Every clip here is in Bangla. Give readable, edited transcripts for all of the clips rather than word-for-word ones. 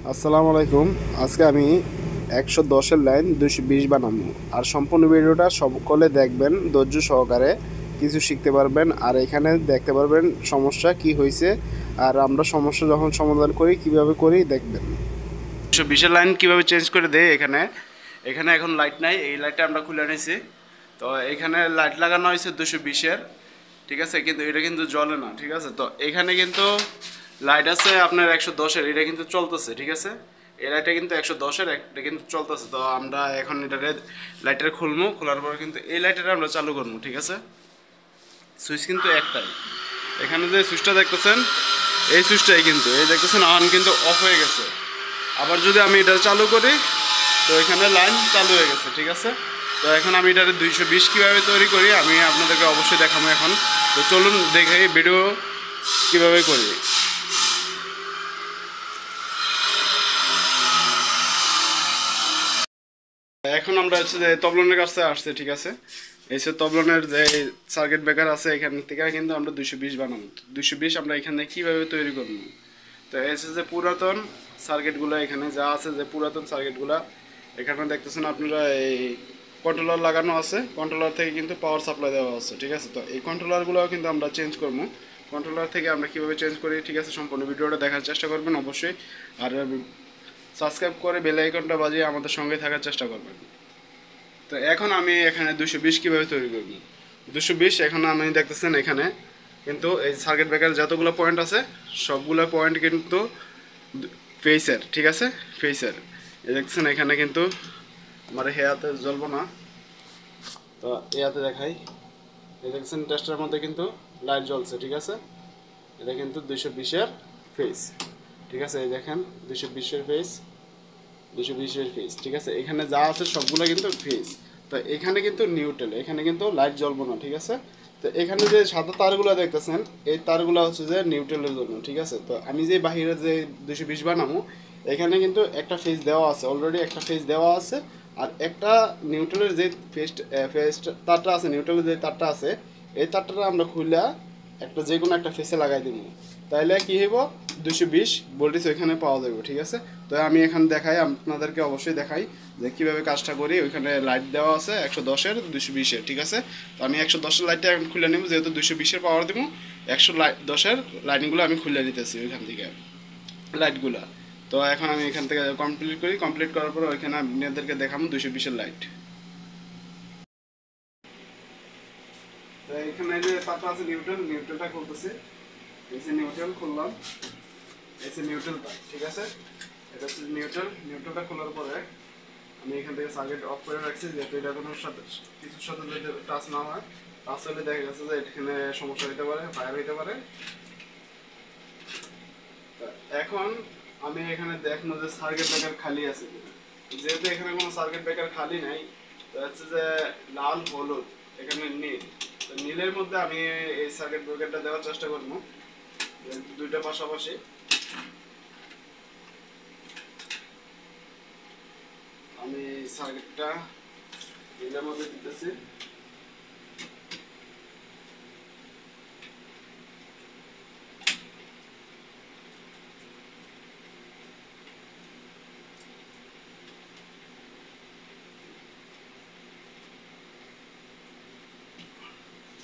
আসসালামু আলাইকুম। আজকে আমি 110-এর লাইন 220 বানাবো। আর সম্পূর্ণ ভিডিওটা সকলে দেখবেন ধৈর্য সহকারে, কিছু শিখতে পারবেন। আর এখানে দেখতে পারবেন সমস্যা কি হয়েছে, আর আমরা সমস্যা যখন সমাধান করি কিভাবে করি দেখবেন। 220-এর লাইন কিভাবে চেঞ্জ করে দেয়। এখানে এখানে এখন লাইট নাই, এই লাইটটা আমরা খুলে নিয়েছি। তো এখানে লাইট লাগানো হয়েছে 220-এর, ঠিক আছে, কিন্তু এটা কিন্তু জ্বলে না, ঠিক আছে। তো এখানে কিন্তু লাইট আছে আপনার 110-এর, এটা কিন্তু চলতেছে, ঠিক আছে। এই লাইটটা কিন্তু 110-এর, এটা কিন্তু চলতেছে। তো আমরা এখন এটারে লাইটার খুলবো, খোলার পর কিন্তু এই লাইটারে আমরা চালু করবো, ঠিক আছে। সুইচ কিন্তু একটাই, এখানে যে সুইচটা দেখতেছেন এই সুইচটাই কিন্তু, এই দেখতেছেন অন কিন্তু অফ হয়ে গেছে। আবার যদি আমি এটা চালু করি তো এখানে লাইন চালু হয়ে গেছে, ঠিক আছে। তো এখন আমি এটারে 220 কীভাবে তৈরি করি আমি আপনাদেরকে অবশ্যই দেখাবো এখন। তো চলুন দেখে ভিডিও কীভাবে করি। এখন আমরা হচ্ছে যে তবলনের কাছে আসছে, ঠিক আছে। এই যে তবলনের যে সার্কিট ব্রেকার আছে এখান থেকে কিন্তু আমরা 220 বানাবো। 220 আমরা এখানে কিভাবে তৈরি করবো। তো এসে যে পুরাতন সার্কিটগুলো এখানে যা আছে, যে পুরাতন সার্কিটগুলো এখানে দেখতেছেন আপনারা, এই কন্ট্রোলার লাগানো আছে, কন্ট্রোলার থেকে কিন্তু পাওয়ার সাপ্লাই দেওয়া আছে, ঠিক আছে। তো এই কন্ট্রোলারগুলোও কিন্তু আমরা চেঞ্জ করবো। কন্ট্রোলার থেকে আমরা কীভাবে চেঞ্জ করি, ঠিক আছে, সম্পূর্ণ ভিডিওটা দেখার চেষ্টা করবেন অবশ্যই। আর সাবস্ক্রাইব করে বেল আইকনটা বাজিয়ে আমাদের সঙ্গে থাকার চেষ্টা করবেন। তো এখন আমি এখানে 220 কীভাবে তৈরি করব। 220 এখন আমি দেখতেছেন এখানে কিন্তু এই সার্কিট ব্রেকার যতগুলো পয়েন্ট আছে সবগুলো পয়েন্ট কিন্তু ফেসের, ঠিক আছে, ফেসের। এই দেখতেছেন এখানে কিন্তু আমার হেয়াতে জ্বলবো না, তো এয়াতে দেখাই। এই দেখছেন টেস্টের মধ্যে কিন্তু লাইট জ্বলছে, ঠিক আছে। এটা কিন্তু 220-এর ফেস, ঠিক আছে। এই দেখেন 220-এর ফেস, 220-এর ফেস, ঠিক আছে। এখানে যা আছে সবগুলো কিন্তু ফেস। তো এখানে কিন্তু নিউট্রাল, এখানে কিন্তু লাইট জ্বলবো না, ঠিক আছে। তো এখানে যে সাদা তারগুলো দেখতেছেন এই তারগুলো হচ্ছে যে নিউট্রালের জন্য, ঠিক আছে। তো আমি যে বাহিরে যে 220 বানাবো এখানে কিন্তু একটা ফেস দেওয়া আছে, অলরেডি একটা ফেস দেওয়া আছে। আর একটা নিউট্রালের যে ফেস তারটা আছে, নিউট্রালের যে তারটা আছে এই তারটা আমরা খুলে একটা যে কোনো একটা ফেসে লাগাই দিব, তাইলে কি হইব 220 ভোল্টেজ ওইখানে পাওয়া যাবে, ঠিক আছে। তো আমি এখানে দেখাই, আপনাদেরকে অবশ্যই দেখাই যে কীভাবে কাজটা করি। ওইখানে লাইট দেওয়া আছে 110-এর 220-এর, ঠিক আছে। তো আমি 110-এর লাইটটা এখন খুলে নেব, যেহেতু 220-এর পাওয়ার দেবো 110-এর লাইনগুলো আমি খুলে নিতেছি ওইখান থেকে লাইটগুলো। তো এখন আমি এখান থেকে কমপ্লিট করি, কমপ্লিট করার পর ওইখানে আপনাদেরকে দেখাবো 220-এর লাইট। তো এখানে যে তারটা আছে নিউট্রাল, নিউট্রালটা খুলতেছি। এই যে নিউট্রাল খুললাম, এই যে নিউট্রালটা, ঠিক আছে। এটা হচ্ছে নিউট্রাল, নিউট্রালটা খোলার পরে আমি এখান থেকে সার্কিট অফ করে রাখছি, যেহেতু এটা কোনো সাথে কিছুর সাথে যদি টাচ না হয়, টাচ হলে দেখা গেছে যে এখানে সমস্যা হতে পারে, ফায়ার হতে পারে। এখন আমি এখানে দেখবো যে সার্কিট ব্রেকার খালি আছে কিনা। যেহেতু এখানে কোনো সার্কিট ব্রেকার খালি নাই, তো হচ্ছে যে লাল হলুদ এখানে নীল, তো নীলের মধ্যে আমি এই সার্কিট ব্রেকারটা দেওয়ার চেষ্টা করবো, দুইটা পাশাপাশি। আমি সার্কিটটা নীলের মধ্যে দিতেছি।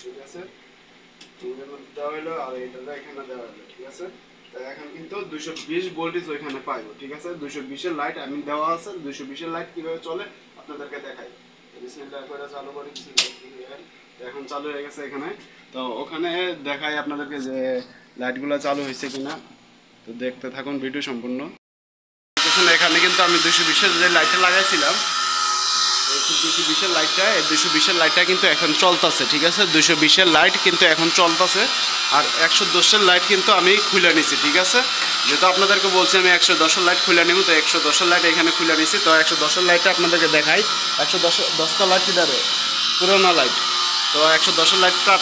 ঠিক আছে, নীলের মধ্যে দেওয়া হলো আর এটা এখানে দেওয়া হলো, ঠিক আছে। তো এখন কিন্তু 220 ভোল্টেজ ওইখানে পাইবো, ঠিক আছে। 220-এর লাইট আমি দেওয়া আছে, 220-এর লাইট কিভাবে চলে আপনাদেরকে দেখাই। বিসমিল্লাহ করে চালু করি, এখন চালু হয়ে গেছে এখানে। তো ওখানে দেখাই আপনাদেরকে যে লাইটগুলো চালু হয়েছে কিনা। তো দেখতে থাকুন ভিডিও সম্পূর্ণ। এখানে কিন্তু আমি 220-এর যে লাইটটা লাগাইছিলাম, 220-এর লাইটটা, এই 220-এর লাইটটা কিন্তু এখন চলতেছে, ঠিক আছে। 220-এর লাইট কিন্তু এখন চলতেছে। আর 110-এর লাইট কিন্তু আমি খুলে নিছি, ঠিক আছে। যেহেতু আপনাদেরকে বলছি আমি 110-এর লাইট খুলে নিব, তো 110-এর লাইট এখানে খুলে নিছি। তো 110-এর লাইটটা আপনাদেরকে দেখাই। 110টা লাইট কিনারে পুরোনো লাইট। তো 110-এর লাইটটা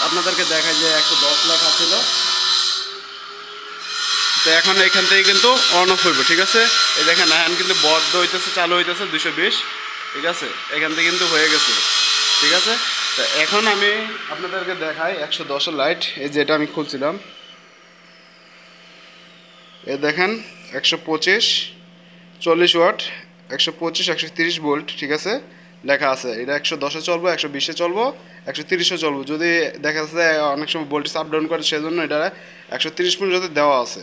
আপনাদেরকে দেখাই যে 110 লেখা ছিল। তো এখন এখান থেকে কিন্তু অন অফ হইব, ঠিক আছে। এই দেখেন এখন কিন্তু বদ্ধ হইতেছে, চালু হইতেছে 220, ঠিক আছে। এখান থেকে কিন্তু হয়ে গেছে, ঠিক আছে। তো এখন আমি আপনাদেরকে দেখাই 110-এর লাইট, এই যেটা আমি খুলছিলাম, এই দেখেন 125 40 ওয়াট 125 130 ভোল্ট, ঠিক আছে, লেখা আছে। এটা 110-এ চলবো, 120-এ চলবো, 130-এ চলবো। যদি দেখা যাচ্ছে অনেক সময় ভোল্টেজ আপ ডাউন করে, সেজন্য এটা 130 পর্যন্ত দেওয়া আছে,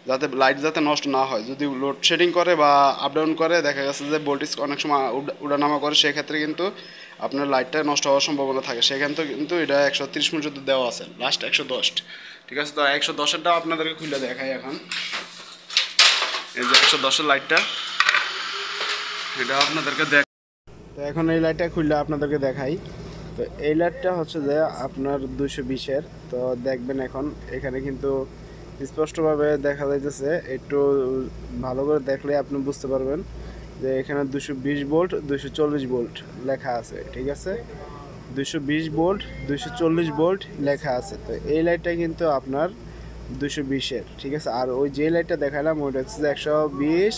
যাতে লাইট যাতে নষ্ট না হয়। যদি লোডশেডিং করে বা আপ ডাউন করে, দেখা গেছে যে ভোল্টেজ অনেক সময় উঠানামা করে, সেক্ষেত্রে কিন্তু আপনার লাইটটা নষ্ট হওয়ার সম্ভাবনা থাকে। সেখান থেকে কিন্তু এটা 130 পর্যন্ত দেওয়া আছে, লাস্ট 110, ঠিক আছে। তো 110-এরটা আপনাদেরকে খুলে দেখাই এখন। এই যে 110-এর লাইটটা, এটা আপনাদেরকে দেখ। তো এখন এই লাইটটা খুললে আপনাদেরকে দেখাই। তো এই লাইটটা হচ্ছে যে আপনার 220-এর। তো দেখবেন এখন এখানে কিন্তু স্পষ্টভাবে দেখা যাইতেছে, একটু ভালো করে দেখলে আপনি বুঝতে পারবেন যে এখানে 220 ভোল্ট 240 ভোল্ট লেখা আছে, ঠিক আছে। 220 ভোল্ট 240 ভোল্ট লেখা আছে। তো এই লাইটটা কিন্তু আপনার 220-এর, ঠিক আছে। আর ওই যে লাইটটা দেখালাম ওইটা হচ্ছে যে 120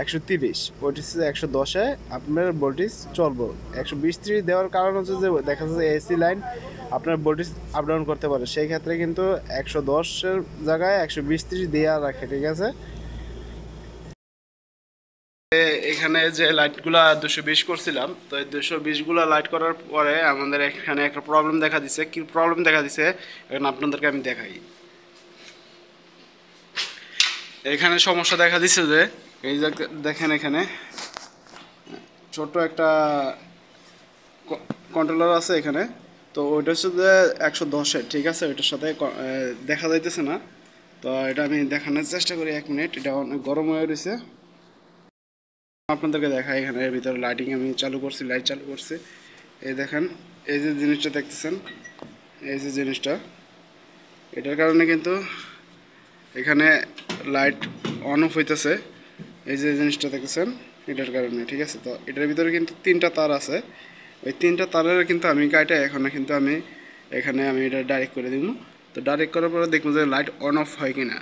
130, ওইটা হচ্ছে 110-এ আপনার ভোল্টেজ চলবো। 120-30 দেওয়ার কারণ হচ্ছে যে দেখা যাচ্ছে এসি লাইন আপনার ভোল্টেজ আপ ডাউন করতে পারে, সেই ক্ষেত্রে কিন্তু 110-এর জায়গায় 120-30 দেওয়া রাখে, ঠিক আছে। এখানে যে লাইটগুলা 220 করছিলাম, তো এই 220 লাইট করার পরে আমাদের এখানে একটা প্রবলেম দেখা দিছে। কি প্রবলেম দেখা দিছে এখন আপনাদেরকে আমি দেখাই। এখানে সমস্যা দেখা দিছে যে এই যে দেখেন, এখানে ছোট একটা কন্ট্রোলার আছে এখানে। তো ওইটা হচ্ছে যে 110-এর, ঠিক আছে। ওইটার সাথে দেখা যাইতেছে না। তো এটা আমি দেখানোর চেষ্টা করি, 1 মিনিট। এটা অনেক গরম হয়ে রয়েছে, আপনাদেরকে দেখাই। এখানে এর ভিতরে লাইটিং আমি চালু করছি, লাইট চালু করছি। এই দেখেন, এই যে জিনিসটা দেখতেছেন, এই যে জিনিসটা, এটার কারণে কিন্তু এখানে লাইট অন অফ হইতেছে। এই যে জিনিসটা দেখতেছেন, এটার কারণে, ঠিক আছে। তো এটার ভিতরে কিন্তু 3টা তার আছে। ওই 3টা তারের কিন্তু আমি কাইটা এখন কিন্তু আমি এখানে আমি এটা ডাইরেক্ট করে দিব। তো ডাইরেক্ট করার পরে দেখবো যে লাইট অন অফ হয় কিনা।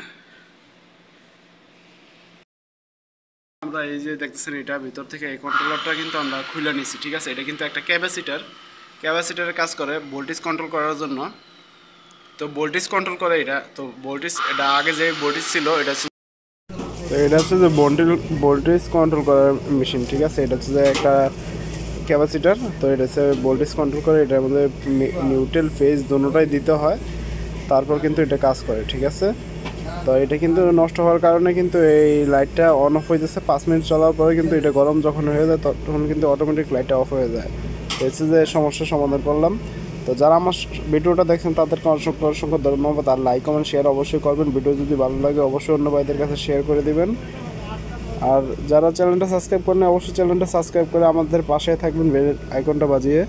আমরা এই যে দেখতেছেন, এটা ভিতর থেকে এই কন্ট্রোলারটা কিন্তু আমরা খুলে নিছি, ঠিক আছে। এটা কিন্তু একটা ক্যাপাসিটারের কাজ করে ভোল্টেজ কন্ট্রোল করার জন্য। তো ভোল্টেজ কন্ট্রোল করে এটা। তো ভোল্টেজ, এটা আগে যে ভোল্টেজ ছিল এটা, তো এটা হচ্ছে যে ভোল্টেজ কন্ট্রোল করার মেশিন, ঠিক আছে। এটা হচ্ছে যে একটা ক্যাপাসিটার। তো এটা হচ্ছে ভোল্টেজ কন্ট্রোল করে। এটার মধ্যে নিউট্রাল ফেজ দুটোটাই দিতে হয়, তারপর কিন্তু এটা কাজ করে, ঠিক আছে। তো এটা কিন্তু নষ্ট হওয়ার কারণে কিন্তু এই লাইটটা অন অফ হয়ে যাচ্ছে। 5 মিনিট চলার পরে কিন্তু এটা গরম যখন হয়ে যায় তখন কিন্তু অটোমেটিক লাইটটা অফ হয়ে যায়। তো হচ্ছে যে সমস্যার সমাধান করলাম। তো যারা আমার ভিডিওটা দেখছেন তাদেরকে অসংখ্য অসংখ্য ধন্যবাদ। আর লাইক কমেন্ট শেয়ার অবশ্যই করবেন। ভিডিও যদি ভালো লাগে অবশ্যই অন্য ভাইদের কাছে শেয়ার করে দিবেন। আর যারা চ্যানেলটা সাবস্ক্রাইব করেন অবশ্যই চ্যানেলটা সাবস্ক্রাইব করে আমাদের পাশে থাকবেন, বেল আইকনটা বাজিয়ে।